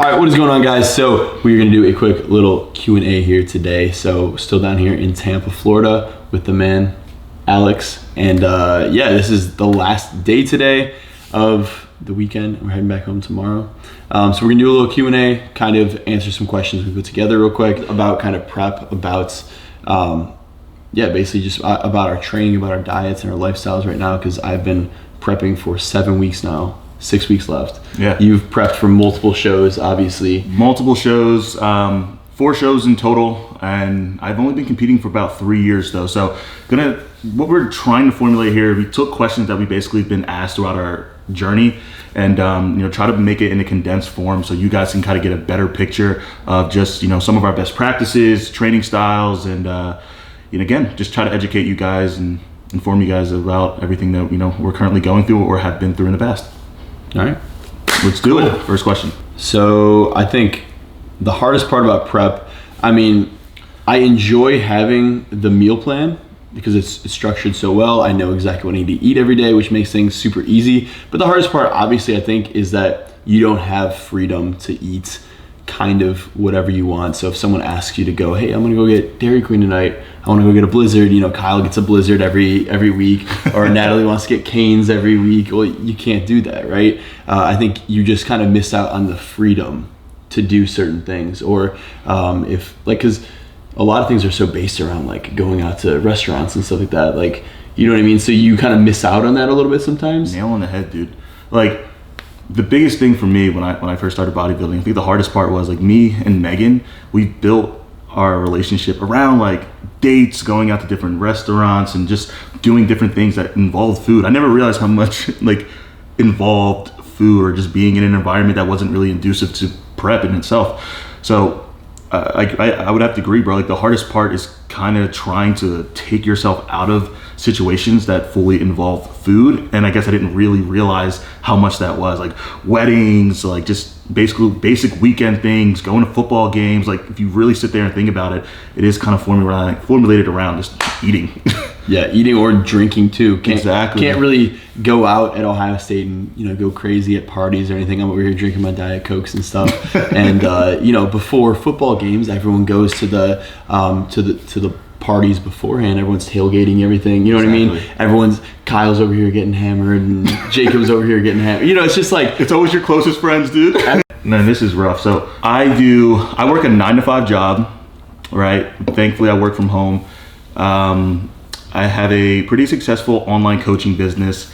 All right, what is going on, guys? So we're gonna do a quick little Q&A here today. So still down here in Tampa, Florida with the man, Alex. And yeah, this is the last day today of the weekend. We're heading back home tomorrow. So we're gonna do a little Q&A, kind of answer some questions we put together real quick about kind of prep, about yeah, basically just about our training, about our diets and our lifestyles right now, because I've been prepping for 7 weeks now. 6 weeks left. Yeah. You've prepped for multiple shows, obviously. Multiple shows, 4 shows in total, and I've only been competing for about 3 years though. So what we're trying to formulate here, we took questions that we basically been asked throughout our journey and try to make it in a condensed form so you guys can kind of get a better picture of just some of our best practices, training styles, and again, just try to educate you guys and inform you guys about everything that we're currently going through or have been through in the past. All right, let's do it. First question. So I think the hardest part about prep, I mean, I enjoy having the meal plan because it's structured so well. I know exactly what I need to eat every day, which makes things super easy. But the hardest part, obviously, I think, is that you don't have freedom to eat kind of whatever you want. So if someone asks you to go, hey, I'm gonna go get Dairy Queen tonight, I wanna go get a Blizzard, Kyle gets a Blizzard every week, or Natalie wants to get Canes every week. Well, you can't do that, right? I think you just kind of miss out on the freedom to do certain things, or because a lot of things are so based around like going out to restaurants and stuff like that, like, you know what I mean? So you kind of miss out on that a little bit sometimes. Nail on the head, dude. Like, the biggest thing for me when I first started bodybuilding, I think the hardest part was like me and Megan, we built our relationship around like dates, going out to different restaurants and just doing different things that involved food. I never realized how much like involved food or just being in an environment that wasn't really conducive to prep in itself. So I would have to agree, bro. Like, the hardest part is kind of trying to take yourself out of situations that fully involve food. And I guess I didn't really realize how much that was. Like weddings, like just basically basic weekend things, going to football games. Like, if you really sit there and think about it, it is kind of formulated around just eating. Yeah, eating or drinking too. Exactly. Can't really go out at Ohio State and go crazy at parties or anything. I'm over here drinking my Diet Cokes and stuff. And before football games, everyone goes to the parties beforehand. Everyone's tailgating everything. You know what I mean? Kyle's over here getting hammered and Jacob's over here getting hammered. It's just like, it's always your closest friends, dude. Man, this is rough. So I work a 9-to-5 job, right? Thankfully, I work from home. I have a pretty successful online coaching business.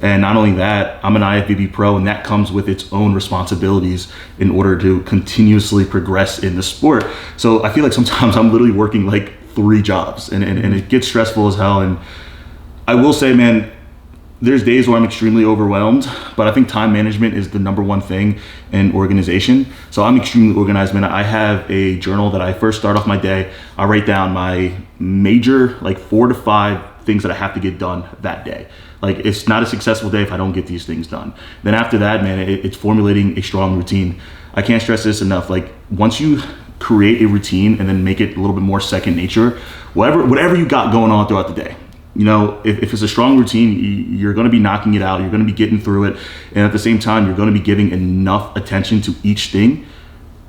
And not only that, I'm an IFBB pro, and that comes with its own responsibilities in order to continuously progress in the sport. So I feel like sometimes I'm literally working like 3 jobs and it gets stressful as hell. And I will say, man, there's days where I'm extremely overwhelmed, but I think time management is the #1 thing in organization. So I'm extremely organized, man. I have a journal that I first start off my day. I write down my major, like 4 to 5 things that I have to get done that day. Like, it's not a successful day if I don't get these things done. Then after that, man, it's formulating a strong routine. I can't stress this enough. Like, once you create a routine and then make it a little bit more second nature, whatever you got going on throughout the day, if it's a strong routine, you're going to be knocking it out. You're going to be getting through it. And at the same time, you're going to be giving enough attention to each thing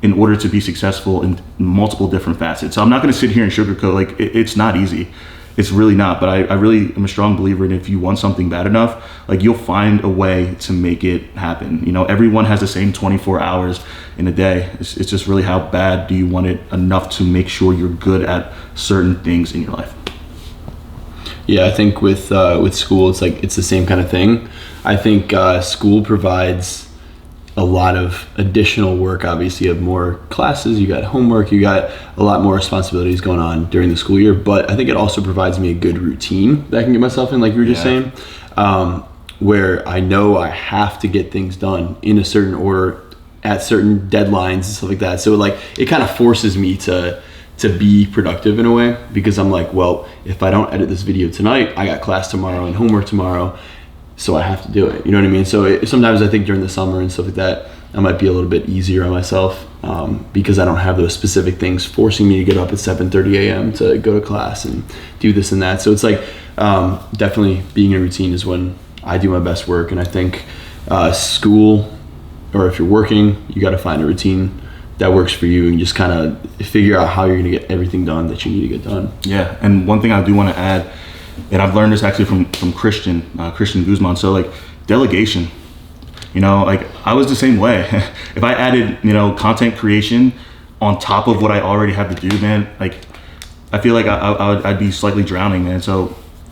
in order to be successful in multiple different facets. So I'm not going to sit here and sugarcoat. Like, it's not easy. It's really not. But I really am a strong believer in, if you want something bad enough, like, you'll find a way to make it happen. Everyone has the same 24 hours in a day. It's just really, how bad do you want it enough to make sure you're good at certain things in your life? Yeah, I think with school, it's the same kind of thing. I think school provides a lot of additional work. Obviously, you have more classes, you got homework, you got a lot more responsibilities going on during the school year. But I think it also provides me a good routine that I can get myself in, like you were just saying, where I know I have to get things done in a certain order at certain deadlines and stuff like that. So like, it kind of forces me to be productive in a way, because I'm like, well, if I don't edit this video tonight, I got class tomorrow and homework tomorrow, so I have to do it. You know what I mean? So sometimes I think during the summer and stuff like that, I might be a little bit easier on myself because I don't have those specific things forcing me to get up at 7:30 a.m. to go to class and do this and that. So it's like, definitely being in a routine is when I do my best work. And I think school or if you're working, you got to find a routine that works for you and just kind of figure out how you're going to get everything done that you need to get done. Yeah, and one thing I do want to add, and I've learned this actually from Christian Guzman. So like delegation, you know, like I was the same way. If I added, you know, content creation on top of what I already have to do, man, like I feel like I'd be slightly drowning, man. So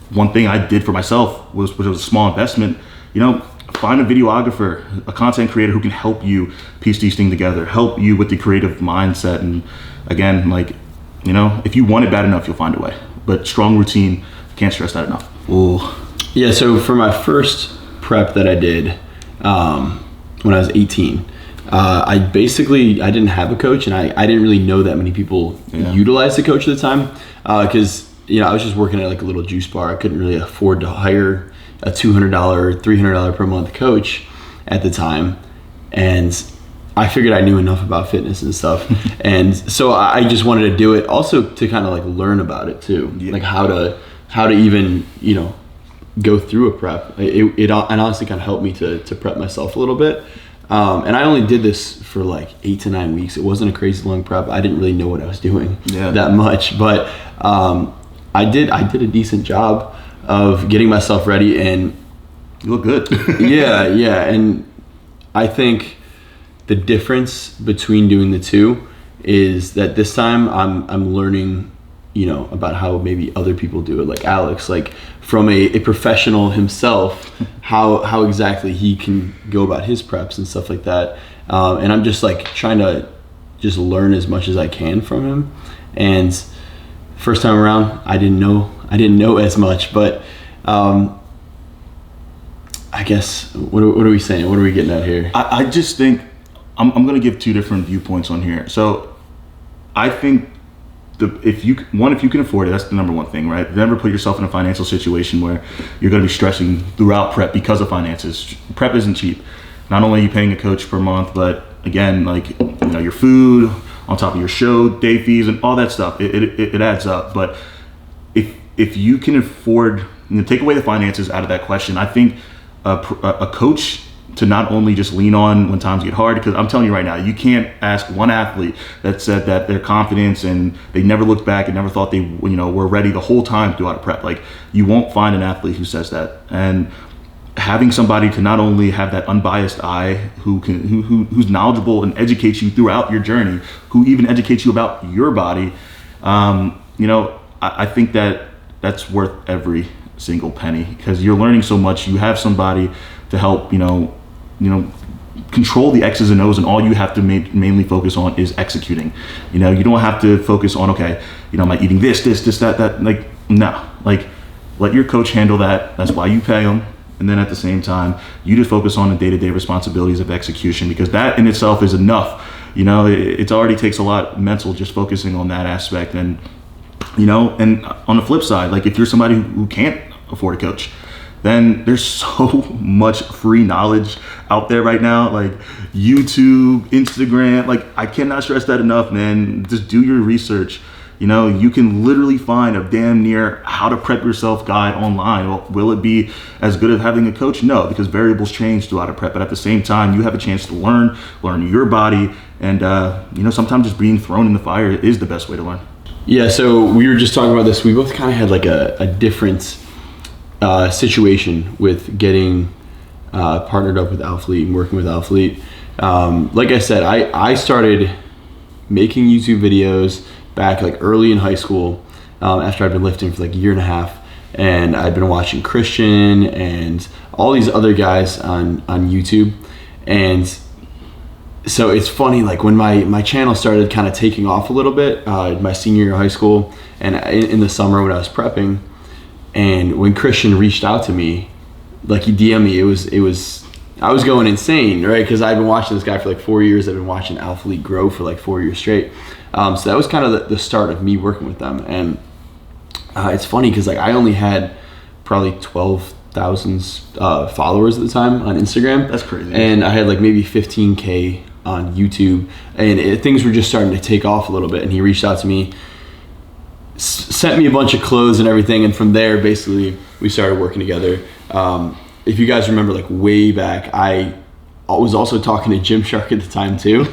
one thing I did for myself was a small investment, you know, find a videographer, a content creator who can help you piece these things together, help you with the creative mindset. And again, like, you know, if you want it bad enough, you'll find a way. But strong routine, can't stress that enough. Ooh. Yeah, so for my first prep that I did when I was 18, I didn't have a coach, and I didn't really know that many people utilized a coach at the time, because you know, I was just working at like a little juice bar. I couldn't really afford to hire a $200, $300 per month coach at the time, and I figured I knew enough about fitness and stuff, and so I just wanted to do it also to kind of like learn about it too, like how to even, you know, go through a prep. It honestly kind of helped me to prep myself a little bit, and I only did this for like 8 to 9 weeks. It wasn't a crazy long prep. I didn't really know what I was doing that much, but I did a decent job of getting myself ready, and you look good. yeah, and I think the difference between doing the two is that this time I'm learning, you know, about how maybe other people do it, like Alex, like from a professional himself, how exactly he can go about his preps and stuff like that, and I'm just like trying to just learn as much as I can from him. And first time around, I didn't know as much, but I guess what are we saying? What are we getting at here? I just think I'm going to give two different viewpoints on here. So I think if you can afford it, that's the number one thing, right? Never put yourself in a financial situation where you're going to be stressing throughout prep because of finances. Prep isn't cheap. Not only are you paying a coach per month, but again, like, you know, your food on top of your show, day fees, and all that stuff. It adds up. But if you can afford, you know, take away the finances out of that question, I think a coach to not only just lean on when times get hard, because I'm telling you right now, you can't ask one athlete that said that their confidence and they never looked back and never thought they, you know, were ready the whole time throughout a prep. Like, you won't find an athlete who says that. And having somebody to not only have that unbiased eye who's knowledgeable and educates you throughout your journey, who even educates you about your body, you know, I think that's worth every single penny, because you're learning so much. You have somebody to help, you know, control the X's and O's, and all you have to mainly focus on is executing. You know, you don't have to focus on, okay, you know, am I eating this, that, like, no, like, let your coach handle that. That's why you pay them. And then at the same time, you just focus on the day-to-day responsibilities of execution, because that in itself is enough. You know, it already takes a lot mental just focusing on that aspect. And, you know, and on the flip side, like, if you're somebody who can't afford a coach, then there's so much free knowledge out there right now, like YouTube, Instagram. Like, I cannot stress that enough, man. Just do your research. You know, you can literally find a damn near how to prep yourself guide online. Well, will it be as good as having a coach? No, because variables change throughout a prep. But at the same time, you have a chance to learn your body. And, you know, sometimes just being thrown in the fire is the best way to learn. Yeah, so we were just talking about this. We both kind of had like a different situation with getting partnered up with Alphalete and working with Alphalete. Like I said, I started making YouTube videos back like early in high school, after I'd been lifting for like a year and a half, and I'd been watching Christian and all these other guys on YouTube. And so it's funny, like when my channel started kind of taking off a little bit, my senior year of high school and in the summer when I was prepping, and when Christian reached out to me, like he DM'd me, it was I was going insane, right? Because I've been watching this guy for like 4 years. I've been watching Alphalete grow for like 4 years straight. So that was kind of the start of me working with them. And it's funny because like I only had probably 12,000 followers at the time on Instagram. That's crazy. And I had like maybe 15K on YouTube. And things were just starting to take off a little bit. And he reached out to me, sent me a bunch of clothes and everything. And from there, basically, we started working together. If you guys remember, like way back, I was also talking to Gymshark at the time too.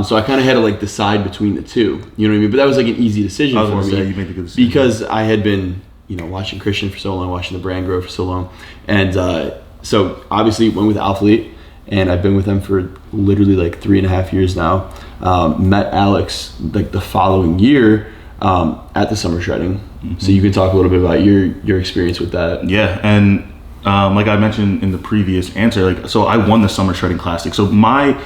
So I kind of had to like decide between the two. You know what I mean? But that was like an easy decision for me. You made a good decision. Because I had been, watching Christian for so long, watching the brand grow for so long. And so obviously went with Alphalete, and I've been with them for literally like 3.5 years now. Met Alex like the following year at the summer shredding. Mm-hmm. So you can talk a little bit about your experience with that. Yeah, and like I mentioned in the previous answer, so I won the Summer Shredding Classic. So my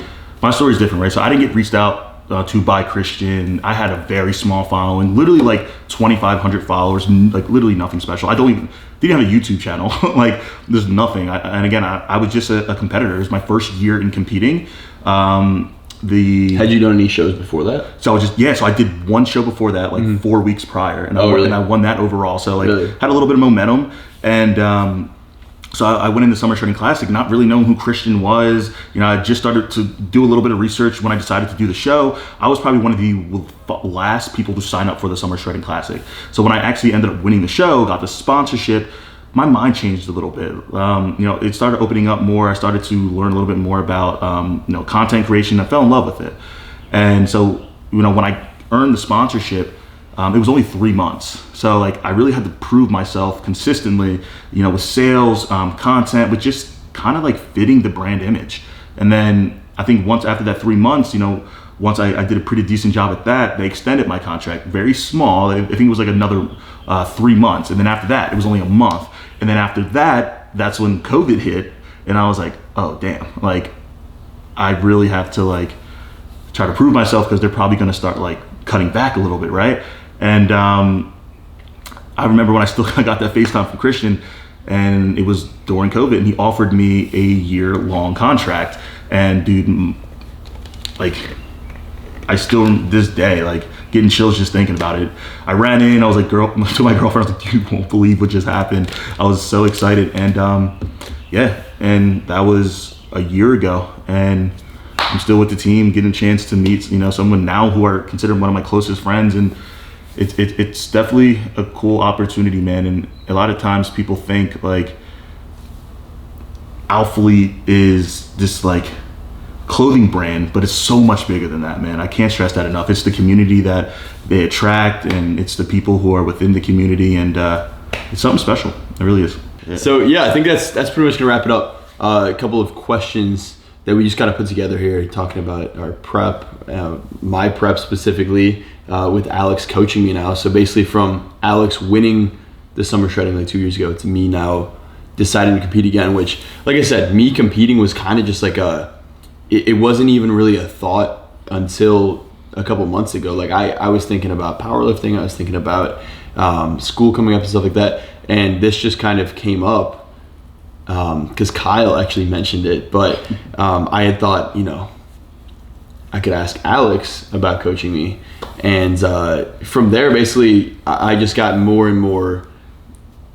story is different, right? So I didn't get reached out to by Christian. I had a very small following, literally like 2,500 followers, like literally nothing special. I didn't have a YouTube channel. Like there's nothing. And again, I was just a competitor. It was my first year in competing. Had you done any shows before that? So so I did one show before that, like 4 weeks prior, and I won that overall. So like had a little bit of momentum, and so I went into Summer Shredding Classic not really knowing who Christian was. I just started to do a little bit of research when I decided to do the show. I was probably one of the last people to sign up for the Summer Shredding Classic. So when I actually ended up winning the show, got the sponsorship, my mind changed a little bit. It started opening up more. I started to learn a little bit more about content creation. I fell in love with it. And so when I earned the sponsorship, it was only 3 months. So like I really had to prove myself consistently, with sales, content, but just kind of like fitting the brand image. And then I think once after that 3 months, once I did a pretty decent job at that, they extended my contract, very small. I think it was like another 3 months. And then after that, it was only a month. And then after that, that's when COVID hit. And I was like, oh damn, like I really have to like try to prove myself, because they're probably going to start like cutting back a little bit, right? And I remember when I still got that FaceTime from Christian, and it was during COVID, and he offered me a year-long contract. And dude, like I still this day like getting chills just thinking about it. I ran in, I was like, to my girlfriend, I was like, you won't believe what just happened. I was so excited, and and that was a year ago, and I'm still with the team, getting a chance to meet someone now who are considered one of my closest friends, and it's definitely a cool opportunity, man. And a lot of times people think like Alphalete is this like clothing brand, but it's so much bigger than that, man. I can't stress that enough. It's the community that they attract, and it's the people who are within the community, and it's something special. It really is. Yeah. So I think that's pretty much gonna wrap it up. A couple of questions that we just kind of put together here, talking about our prep, my prep specifically, with Alex coaching me now. So basically from Alex winning the Summer Shredding like 2 years ago to me now deciding to compete again, which, like I said, me competing was kind of just like it wasn't even really a thought until a couple months ago. Like I was thinking about powerlifting, I was thinking about school coming up and stuff like that, and this just kind of came up because Kyle actually mentioned it, but I had thought, I could ask Alex about coaching me, and from there, basically, I just got more and more,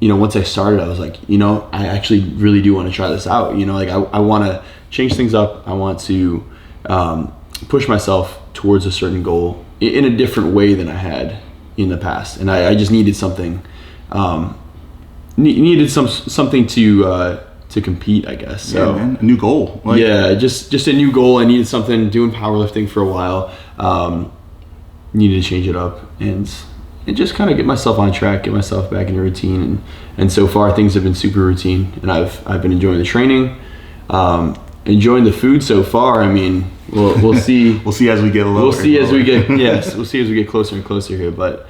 once I started, I was like, I actually really do want to try this out, like I want to change things up. I want to push myself towards a certain goal in a different way than I had in the past, and I just needed something, something to compete, I guess. So yeah, man, a new goal. Just a new goal. I needed something. Doing powerlifting for a while, needed to change it up and just kind of get myself on track, get myself back in a routine. And so far things have been super routine, and I've been enjoying the training, enjoying the food so far. I mean, we'll see. We'll see as we get lower. We'll see as we get we'll see as we get closer and closer here. But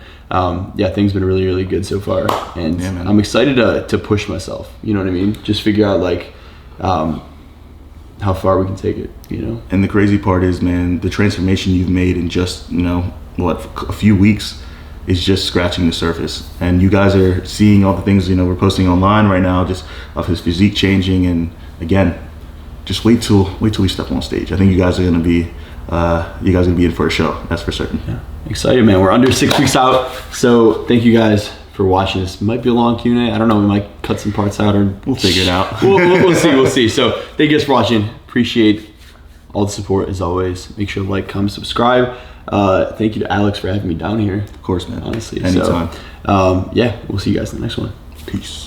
things been really, really good so far, and I'm excited to push myself. You know what I mean? Just figure out like how far we can take it. And the crazy part is, man, the transformation you've made in just a few weeks is just scratching the surface. And you guys are seeing all the things we're posting online right now, just of his physique changing. And again, just wait till we step on stage. I think you guys are gonna be in for a show. That's for certain. Yeah, excited, man. We're under 6 weeks out, so thank you guys for watching this. Might be a long Q&A. I don't know. We might cut some parts out, or we'll figure it out. We'll see. We'll see. So thank you guys for watching. Appreciate all the support as always. Make sure to like, comment, subscribe. Thank you to Alex for having me down here. Of course, man. Honestly, anytime. So, we'll see you guys in the next one. Peace.